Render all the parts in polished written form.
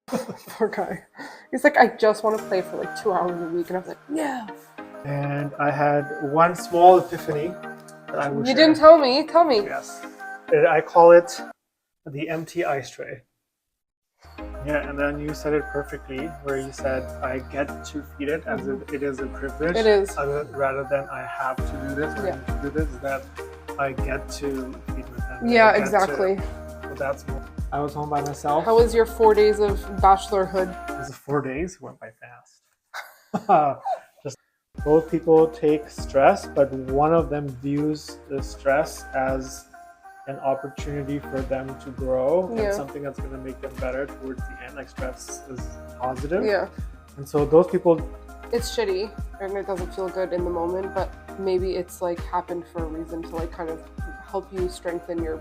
Poor guy. He's like, I just want to play for like 2 hours a week. And I was like, yeah. And I had one small epiphany that I will You share. didn't tell me. Tell me. Yes. I call it the empty ice tray. Yeah, and then you said it perfectly, where you said, I get to feed it as if it is a privilege. It is. Rather than I have to do this or I need to do this, is that I get to feed my family. Yeah, exactly. So that's more. I was home by myself. How was your 4 days of bachelorhood? It was 4 days, went by fast. Just both people take stress, but one of them views the stress as an opportunity for them to grow and something that's going to make them better towards the end. Like stress is positive. Yeah. And so those people, it's shitty and it doesn't feel good in the moment, but maybe it's like happened for a reason to like kind of help you strengthen your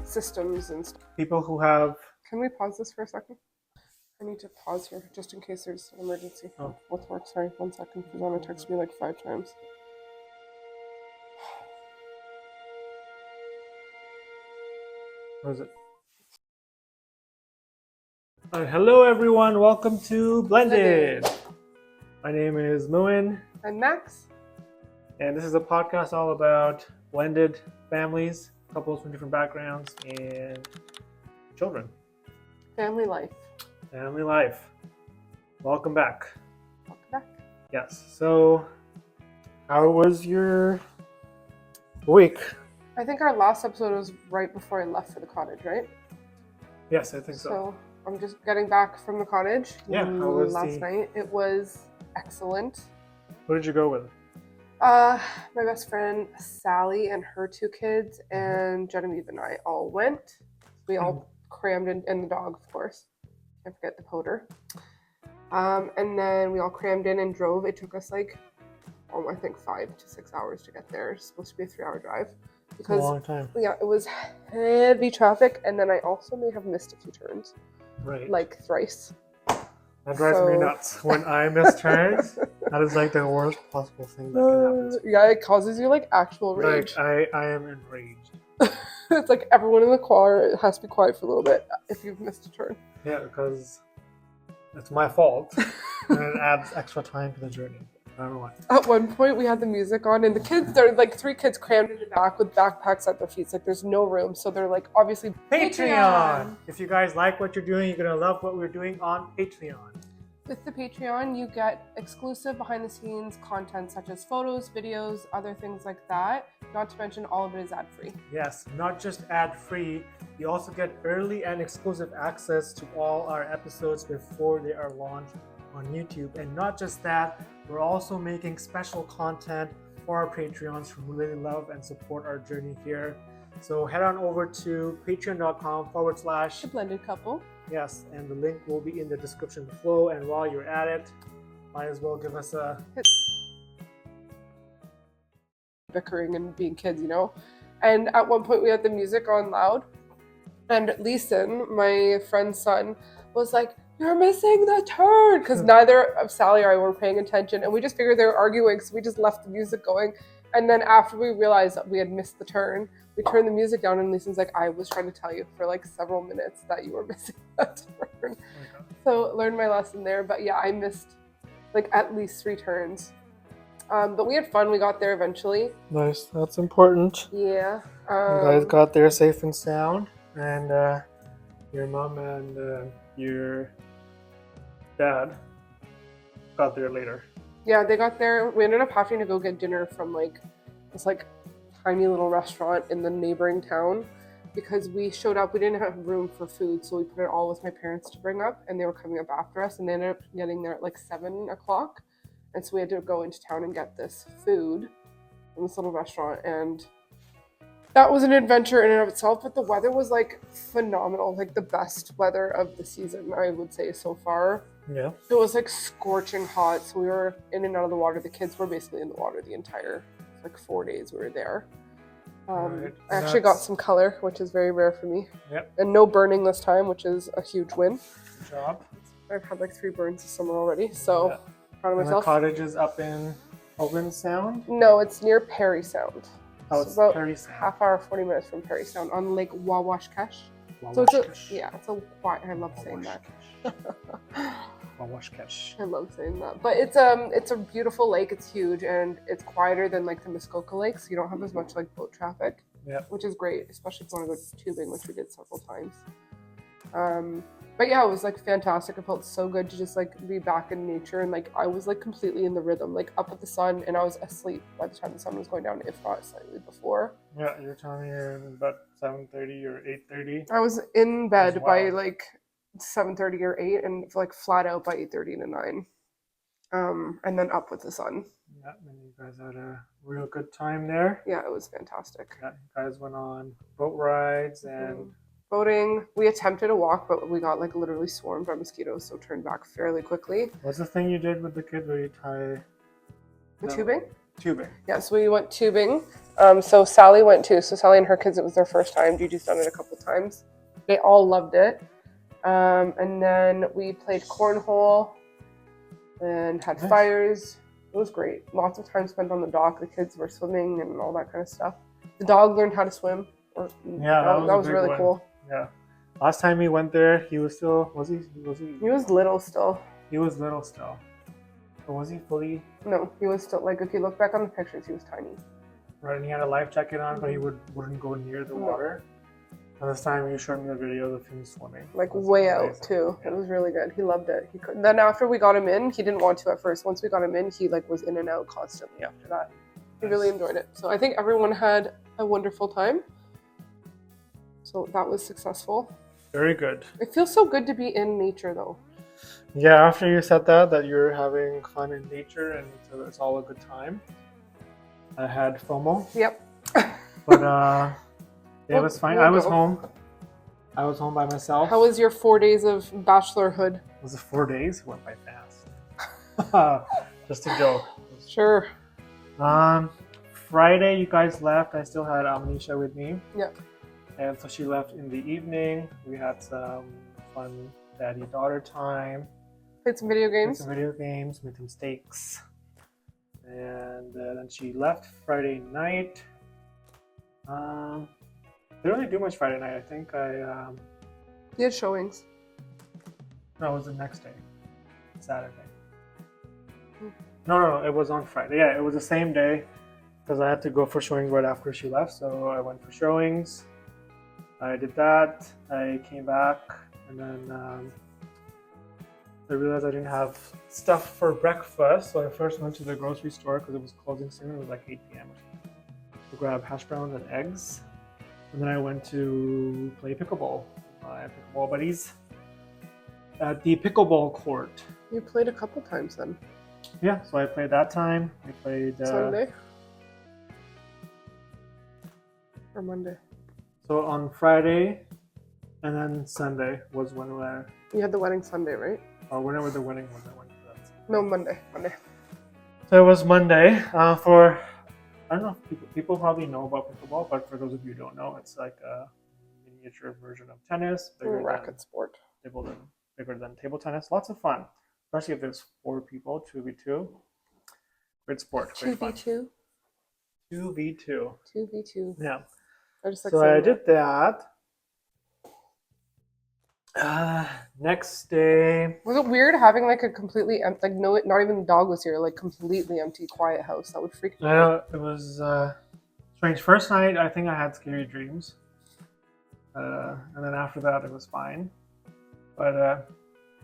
systems and stuff. People who have... Can we pause this for a second? I need to pause here just in case there's an emergency. Oh. With work, sorry, 1 second. Susanna texted me like 5 times. What is it? Hello everyone, welcome to Blended. My name is Moen. And Max. And this is a podcast all about blended families, couples from different backgrounds, and children. Family life. Family life. Welcome back. Welcome back. Yes. So, how was your week? I think our last episode was right before I left for the cottage, right? Yes, I think so. So I'm just getting back from the cottage. Yeah. How was last night? It was excellent. Who did you go with? My best friend Sally and her 2 kids, and Genevieve and I all went. We all crammed in, and the dog, of course. Can't forget the poder. And then we all crammed in and drove. It took us like, I think 5 to 6 hours to get there. It's supposed to be a 3-hour drive. Because, a long time. Yeah, it was heavy traffic, and then I also may have missed a few turns. Right. Like thrice. That drives me nuts. When I miss turns, that is like the worst possible thing that can happen. Yeah, it causes you like actual rage. Like, I am enraged. It's like everyone in the car has to be quiet for a little bit if you've missed a turn. Yeah, because it's my fault, and it adds extra time to the journey. I don't know why. At one point, we had the music on, and the kids, there are like 3 kids crammed in the back with backpacks at their feet. It's like there's no room, so they're like obviously Patreon. If you guys like what you're doing, you're gonna love what we're doing on Patreon. With the Patreon, you get exclusive behind-the-scenes content such as photos, videos, other things like that. Not to mention, all of it is ad-free. Yes, not just ad-free. You also get early and exclusive access to all our episodes before they are launched on YouTube. And not just that, we're also making special content for our Patreons who really love and support our journey here. So head on over to patreon.com/. The Blended Couple. Yes, and the link will be in the description below. And while you're at it, might as well give us a... bickering and being kids, you know? And at one point we had the music on loud, and Leeson, my friend's son, was like, "You're missing the turn," because neither of Sally or I were paying attention, and we just figured they were arguing, so we just left the music going. And then after we realized that we had missed the turn, we turned the music down, and Leeson's like, "I was trying to tell you for like several minutes that you were missing that turn." Okay. So learned my lesson there, but yeah, I missed like at least 3 turns. But we had fun. We got there eventually. Nice. That's important. Yeah. You guys got there safe and sound, and your mom and your dad got there later. Yeah, they got there. We ended up having to go get dinner from like this like tiny little restaurant in the neighboring town because we showed up. We didn't have room for food, so we put it all with my parents to bring up, and they were coming up after us, and they ended up getting there at like 7 o'clock. And so we had to go into town and get this food from this little restaurant, and that was an adventure in and of itself. But the weather was like phenomenal, like the best weather of the season, I would say so far. Yeah. It was like scorching hot, so we were in and out of the water. The kids were basically in the water the entire like 4 days we were there. Right. I actually got some color, which is very rare for me. Yep. And no burning this time, which is a huge win. Good job. I've had like 3 burns this summer already, so proud of And myself. the cottage is up in Owen Sound? No, it's near Perry Sound. Oh, It's it's about Perry Sound. half hour, 40 minutes from Perry Sound on Lake Wawashkesh. So it's it's a quiet. I love saying that. I love saying that. But it's a beautiful lake. It's huge and it's quieter than like the Muskoka Lake, so you don't have as much like boat traffic. Yeah. Which is great, especially if you want to go tubing, which we did several times. But yeah, it was like fantastic. It felt so good to just like be back in nature, and like I was like completely in the rhythm, like up at the sun, and I was asleep by the time the sun was going down, if not slightly before. Yeah, you're telling me you're about 7:30 or 8:30. I was in bed by like 7:30 or 8, and like flat out by 8:30 to 9. And then up with the sun. Yeah, and you guys had a real good time there. Yeah, it was fantastic. Yeah, you guys went on boat rides and boating. We attempted a walk, but we got like literally swarmed by mosquitoes, so turned back fairly quickly. What's the thing you did with the kids where you tie the tubing? Tubing. Yeah, so we went tubing. So Sally went too. So Sally and her kids, it was their first time. Gigi's done it a couple times. They all loved it. And then we played cornhole and had fires. It was great. Lots of time spent on the dock. The kids were swimming and all that kind of stuff. The dog learned how to swim. Yeah, that was really cool. Yeah. Last time we went there, he was still, was he? He was little still. He was little still. But was he fully? No, he was still, like if you look back on the pictures, he was tiny. Right, and he had a life jacket on, but he wouldn't go near the water. And this time you showed me a video of him swimming. Like way out too. Yeah. It was really good. He loved it. Then after we got him in, he didn't want to at first. Once we got him in, he like was in and out constantly after that. He really enjoyed it. So I think everyone had a wonderful time. So that was successful. Very good. It feels so good to be in nature though. Yeah, after you said that you're having fun in nature and so it's all a good time. I had FOMO. Yep. But it was fine. I was home. I was home by myself. How was your 4 days of bachelorhood? Was it 4 days? It went by fast. Just a joke. Sure. Friday you guys left. I still had Amnesia with me. Yep. And so she left in the evening. We had some fun daddy-daughter time. Played some video games. Made some steaks. And then she left Friday night. Didn't really do much Friday night. I think You had showings. No, it was the next day. Saturday. No, it was on Friday. Yeah, it was the same day. Because I had to go for showings right after she left. So I went for showings. I did that. I came back. And then I realized I didn't have stuff for breakfast. So I first went to the grocery store because it was closing soon. It was like 8 p.m. to grab hash browns and eggs. And then I went to play pickleball with my pickleball buddies at the pickleball court. You played a couple times then. Yeah, so I played that time. I played Sunday or Monday. So on Friday and then Sunday was when you had the wedding Sunday, right? Or whenever the wedding was, I went to that. No, Monday. So it was Monday. For I don't know if people probably know about pickleball, but for those of you who don't know, it's like a miniature version of tennis. Racket sport. Bigger than table tennis. Lots of fun, especially if there's 4 people, 2v2. Great sport. 2v2. 2v2. 2v2. Yeah. So I did that. Next day. Was it weird having like a completely empty, like no, not even the dog was here, like completely empty, quiet house? That would freak me out. It was strange. First night, I think I had scary dreams. And then after that, it was fine. But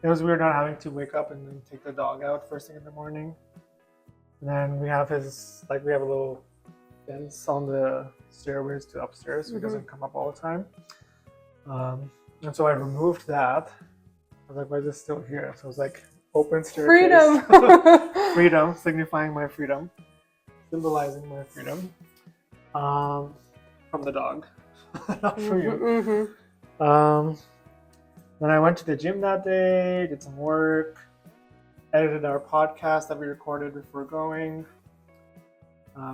it was weird not having to wake up and then take the dog out first thing in the morning. And then we have a little fence on the stairways to upstairs, so he doesn't come up all the time. And so I removed that. I was like, why is this still here? So it was like open staircase. Freedom! Freedom, signifying my freedom. Symbolizing my freedom. From the dog. Not from you. Then I went to the gym that day, did some work, edited our podcast that we recorded before going,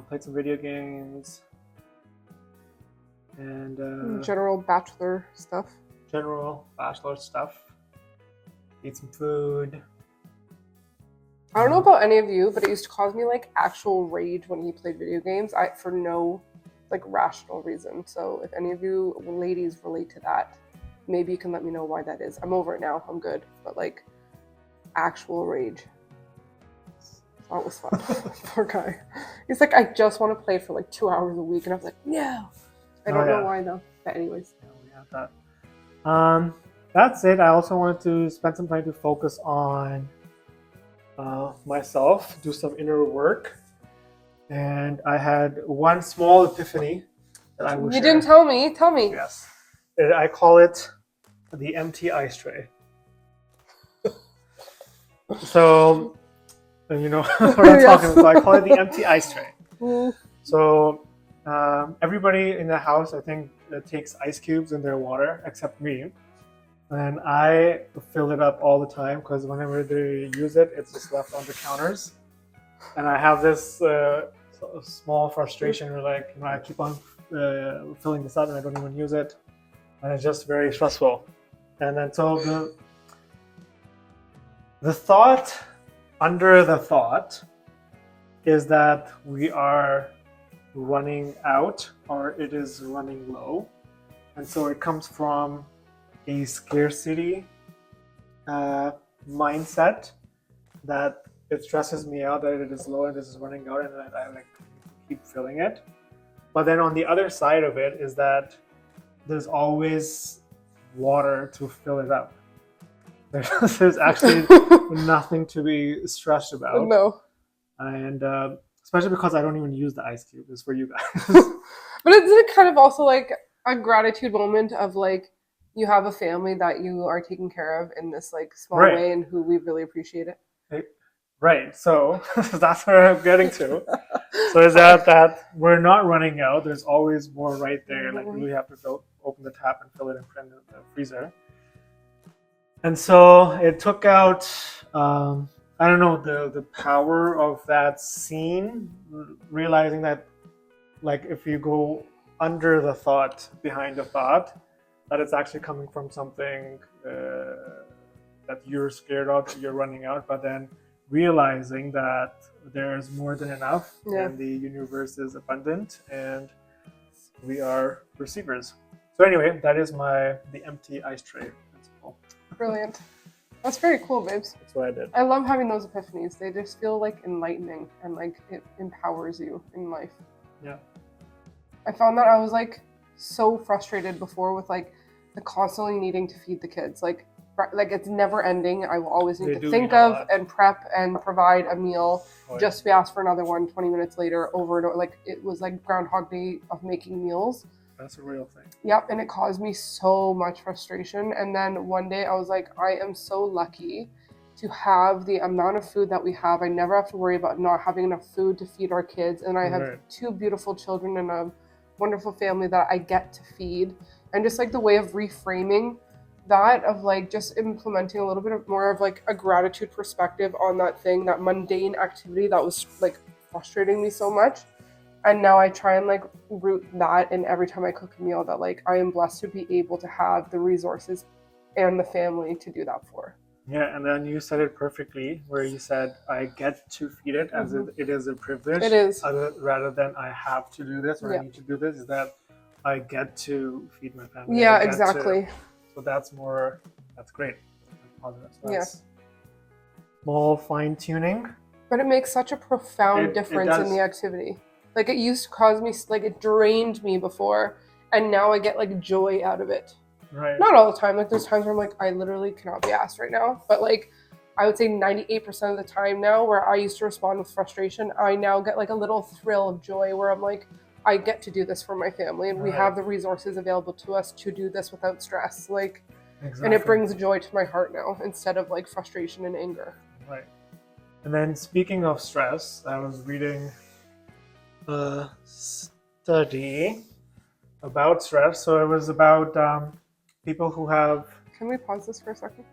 played some video games, and general bachelor stuff. Eat some food. I don't know about any of you, but it used to cause me like actual rage when he played video games. For no like rational reason. So if any of you ladies relate to that, maybe you can let me know why that is. I'm over it now. I'm good. But like actual rage. That was fun. Poor guy. He's like, I just want to play for like 2 hours a week. And I was like, no. I don't know why though. But anyways. Yeah, we have that. That's it. I also wanted to spend some time to focus on myself, do some inner work. And I had one small epiphany that I will share. You didn't tell me. Tell me. Yes. I call it the empty ice tray. So, you know what I'm talking about. So I call it the empty ice tray. So everybody in the house, I think, takes ice cubes in their water, except me. And I fill it up all the time because whenever they use it, it's just left on the counters. And I have this small frustration where, like, I keep on filling this up and I don't even use it. And it's just very stressful. And then so the thought under the thought is that we are running out or it is running low. And so it comes from a scarcity mindset that it stresses me out that it is low and this is running out and that I like keep filling it. But then on the other side of it is that there's always water to fill it up. There's actually nothing to be stressed about. No. And especially because I don't even use the ice cube. It's for you guys. But it's kind of also like a gratitude moment of like you have a family that you are taking care of in this like small way and who we really appreciate it. Right. So that's where I'm getting to. So is that we're not running out. There's always more right there. Like we really have to open the tap and fill it and put it in the freezer. And so it took out, I don't know, the power of that scene, realizing that, like, if you go under the thought, behind the thought, that it's actually coming from something that you're scared of, you're running out, but then realizing that there's more than enough and the universe is abundant and we are receivers. So anyway, that is the empty ice tray principle. Brilliant. That's very cool, babes. That's what I did. I love having those epiphanies. They just feel like enlightening and like it empowers you in life. Yeah. I found that I was like so frustrated before with like the constantly needing to feed the kids. Like it's never ending. I will always need to think of and prep and provide a meal just to be asked for another one 20 minutes later over and over. Like it was like Groundhog Day of making meals. That's a real thing. Yep, and it caused me so much frustration. And then one day I was like, I am so lucky to have the amount of food that we have. I never have to worry about not having enough food to feed our kids. And I have 2 beautiful children and a wonderful family that I get to feed. And just like the way of reframing that, of like just implementing a little bit of more of like a gratitude perspective on that thing, that mundane activity that was like frustrating me so much. And now I try and like root that in every time I cook a meal, that like I am blessed to be able to have the resources and the family to do that for. Yeah, and then you said it perfectly, where you said I get to feed it as it is a privilege. It is. Rather than I have to do this or I need to do this, is that I get to feed my family. Yeah, exactly. So that's great. Positive. So that's small fine tuning. But it makes such a profound difference in the activity. Like it used to cause me, like it drained me before, and now I get like joy out of it. Right. Not all the time. Like there's times where I'm like, I literally cannot be asked right now. But like, I would say 98% of the time now, where I used to respond with frustration, I now get like a little thrill of joy where I'm like, I get to do this for my family, and we have the resources available to us to do this without stress. Like, and it brings joy to my heart now instead of like frustration and anger. Right. And then speaking of stress, I was reading a study about stress. So it was about people who have... Can we pause this for a second?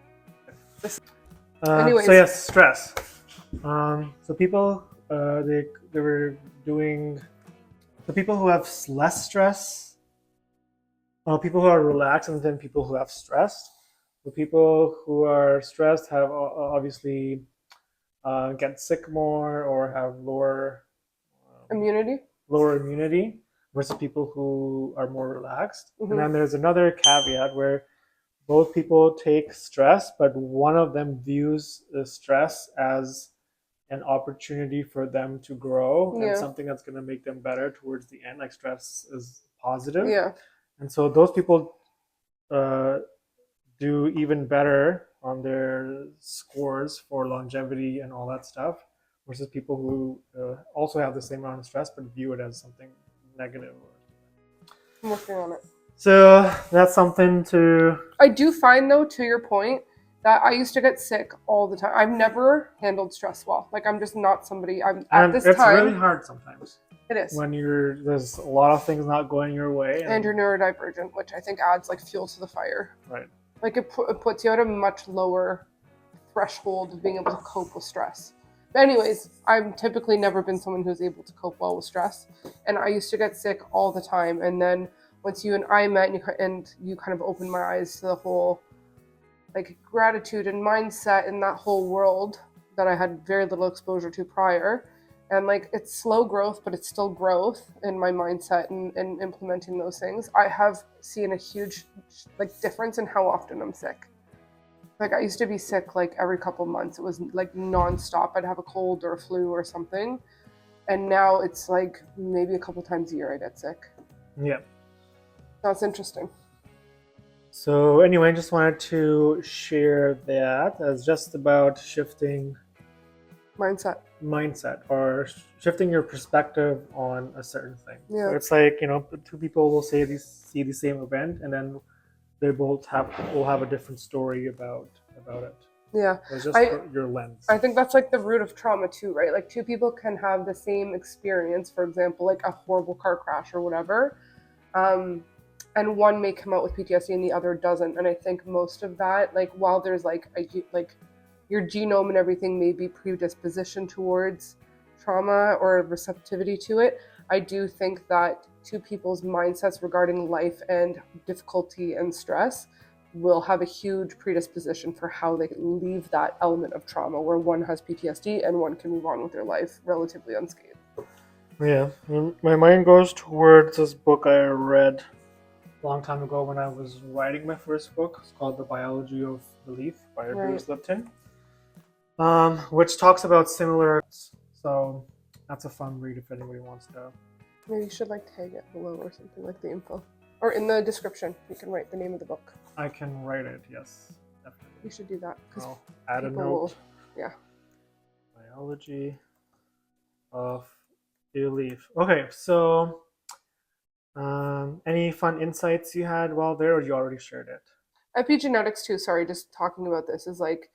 So yes, stress. So people, they were doing... The people who have less stress, people who are relaxed, and then people who have stress. The people who are stressed have obviously get sick more or have lower immunity versus people who are more relaxed. And then there's another caveat where both people take stress, but one of them views the stress as an opportunity for them to grow and Yeah. something that's going to make them better towards the end. Like stress is positive. Yeah. And so those people do even better on their scores for longevity and all that stuff versus people who also have the same amount of stress but view it as something negative. I'm working on it. So that's something to. I do find, though, to your point, that I used to get sick all the time. I've never handled stress well. Like, I'm just not somebody. I'm at And this it's time. really hard sometimes It is. when there's a lot of things not going your way. And you're neurodivergent, which I think adds like fuel to the fire. Right. Like it puts you at a much lower threshold of being able to cope with stress. But anyways, I've typically never been someone who's able to cope well with stress, and I used to get sick all the time. And then once you and I met, and you kind of opened my eyes to the whole like gratitude and mindset in that whole world that I had very little exposure to prior. And like it's slow growth, but it's still growth in my mindset and implementing those things. I have seen a huge like difference in how often I'm sick. Like I used to be sick like every couple months. It was like nonstop. I'd have a cold or a flu or something. And now it's like maybe a couple times a year I get sick. Yeah. That's interesting. So anyway, I just wanted to share that as just about shifting mindset or shifting your perspective on a certain thing. Yeah. So it's like, two people will see the same event and then they both will have a different story about it. Yeah. It's just your lens. I think that's like the root of trauma too, right? Like two people can have the same experience, for example, like a horrible car crash or whatever. And one may come out with PTSD and the other doesn't. And I think most of that, like while there's like your genome and everything may be predisposition towards trauma or receptivity to it, I do think that two people's mindsets regarding life and difficulty and stress will have a huge predisposition for how they leave that element of trauma, where one has PTSD and one can move on with their life relatively unscathed. Yeah, my mind goes towards this book I read a long time ago when I was writing my first book. It's called The Biology of Belief by Bruce Lipton, which talks about similar. So that's a fun read if anybody wants to. Maybe you should like tag it below or something, like the info. Or in the description, you can write the name of the book. I can write it, yes. Definitely. You should do that. I'll add a note. Yeah. Biology of Belief. Okay, so any fun insights you had while there, or you already shared it? Epigenetics too, sorry, just talking about this is like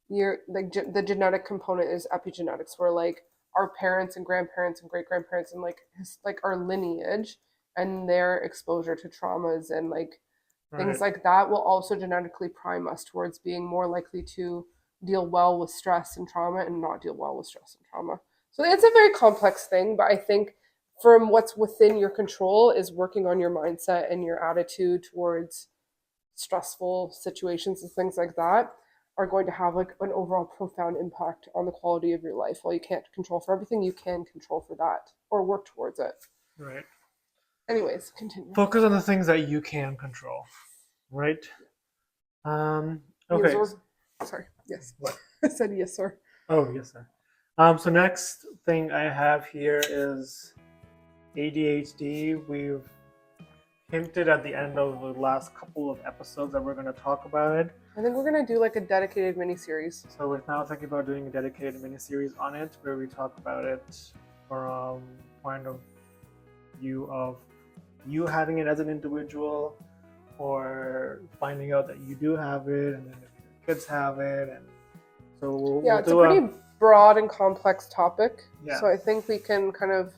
the genetic component is epigenetics, where like our parents and grandparents and great grandparents and like our lineage and their exposure to traumas and like things like that will also genetically prime us towards being more likely to deal well with stress and trauma and not deal well with stress and trauma. So it's a very complex thing, but I think from what's within your control is working on your mindset and your attitude towards stressful situations and things like that are going to have like an overall profound impact on the quality of your life. While you can't control for everything, you can control for that or work towards it. Right. Anyways, continue. Focus on the things that you can control, right? Okay. Yes, sorry. Yes. What? I said yes, sir. Oh, yes, sir. So next thing I have here is ADHD. We've hinted at the end of the last couple of episodes that we're going to talk about it. I think we're going to do like a dedicated mini-series. So we're now thinking about doing a dedicated mini-series on it where we talk about it from point of view of you having it as an individual or finding out that you do have it and then if your kids have it. And so it's a pretty broad and complex topic. Yeah. So I think we can kind of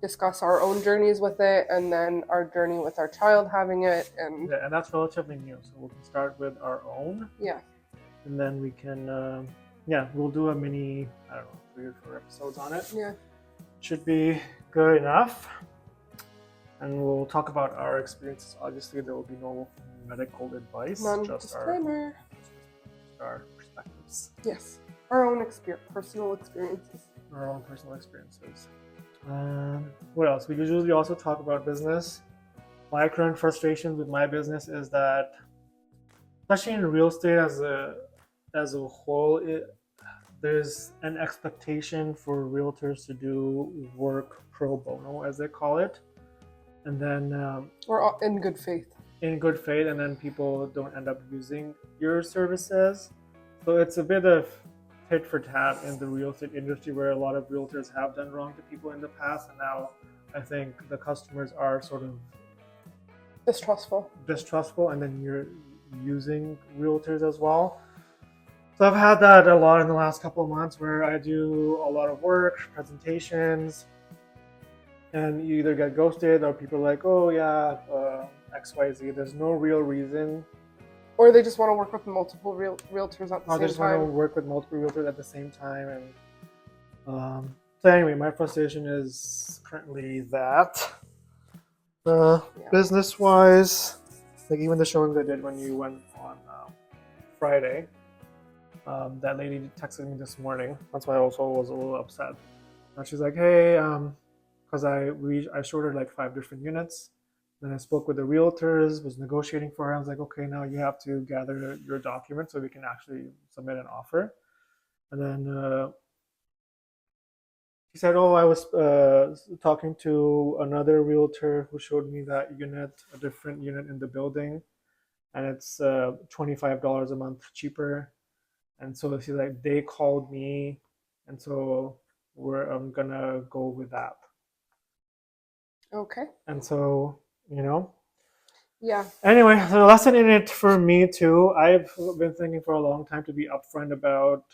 discuss our own journeys with it and then our journey with our child having it. And that's relatively new. So we can start with our own. Yeah. And then we can, we'll do a mini, 3 or 4 episodes on it. Yeah. Should be good enough. And we'll talk about our experiences. Obviously, there will be no medical advice. Just disclaimer. Our perspectives. Yes. Our own personal experiences. Our own personal experiences. What else? We usually also talk about business. My current frustrations with my business is that especially in real estate as a whole, there's an expectation for realtors to do work pro bono, as they call it, and then Or in good faith. in good faith, and then people don't end up using your services. So it's a bit of tit for tat in the real estate industry, where a lot of realtors have done wrong to people in the past, and now I think the customers are sort of distrustful, and then you're using realtors as well. So I've had that a lot in the last couple of months, where I do a lot of work, presentations, and you either get ghosted or people are like, oh yeah, XYZ. There's no real reason. Or they just want to work with multiple realtors at the Or same they just want to time. work with multiple realtors at the same time. And so anyway, my frustration is currently that. Business-wise, like even the showings I did when you went on Friday, that lady texted me this morning. That's why I also was a little upset. And she's like, hey, because I showed her like 5 different units. Then I spoke with the realtors, was negotiating for her. I was like, okay, now you have to gather your documents so we can actually submit an offer. And then she said, oh, I was talking to another realtor who showed me that unit, a different unit in the building, and it's $25 a month cheaper. And so she's like, they called me, and so I'm gonna go with that. Okay. And so, Yeah. Anyway, the lesson in it for me too, I've been thinking for a long time to be upfront about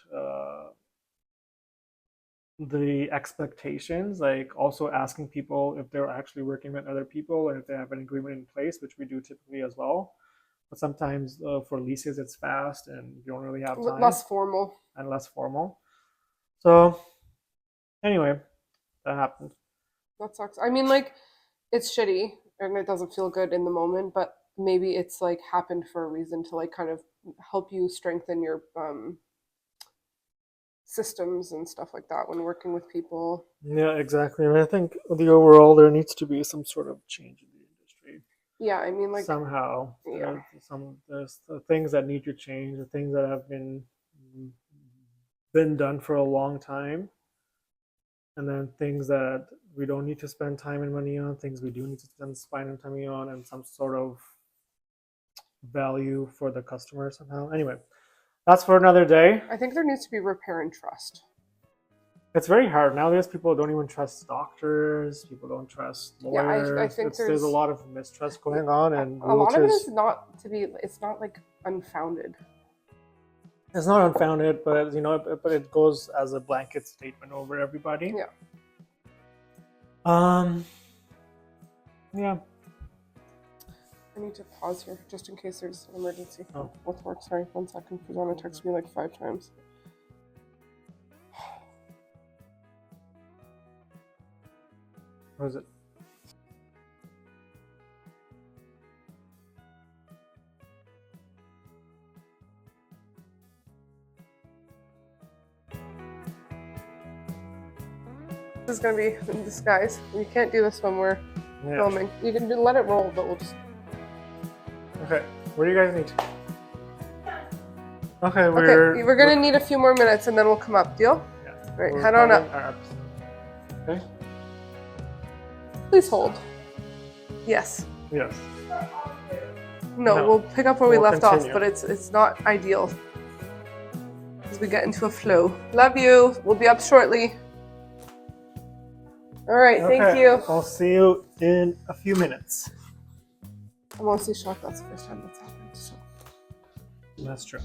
the expectations, like also asking people if they're actually working with other people and if they have an agreement in place, which we do typically as well. But sometimes for leases, it's fast and you don't really have time. Less formal. And less formal. So anyway, that happened. That sucks. I mean, like, it's shitty and it doesn't feel good in the moment, but maybe it's like happened for a reason to like kind of help you strengthen your systems and stuff like that when working with people. Yeah, exactly. And I think the overall there needs to be some sort of change in the industry. Yeah, I mean, like somehow there's the things that need to change, the things that have been done for a long time, and then things that we don't need to spend time and money on, things we do need to spend time and money on, and some sort of value for the customer somehow. Anyway, that's for another day. I think there needs to be repair and trust. It's very hard nowadays. People don't even trust doctors. People don't trust lawyers. Yeah, I think there's a lot of mistrust going on, and a lot of it is not to be. It's not like unfounded. It's not unfounded, but but it goes as a blanket statement over everybody. Yeah. Yeah. I need to pause here just in case there's an emergency with work. Sorry, 1 second. Susanna texted me like 5 times. What is it? This is gonna be in disguise. We can't do this when we're filming. You can let it roll, but we'll just. Okay. What do you guys need? Okay, we're gonna need a few more minutes and then we'll come up. Deal? Yeah. All right, head on up. Okay. Please hold. Yes. Yes. No, we'll pick up where we left continue. off, but it's not ideal as we get into a flow. Love you. We'll be up shortly. All right, thank you. I'll see you in a few minutes. I'm honestly shocked that's the first time that's happened. So. That's true.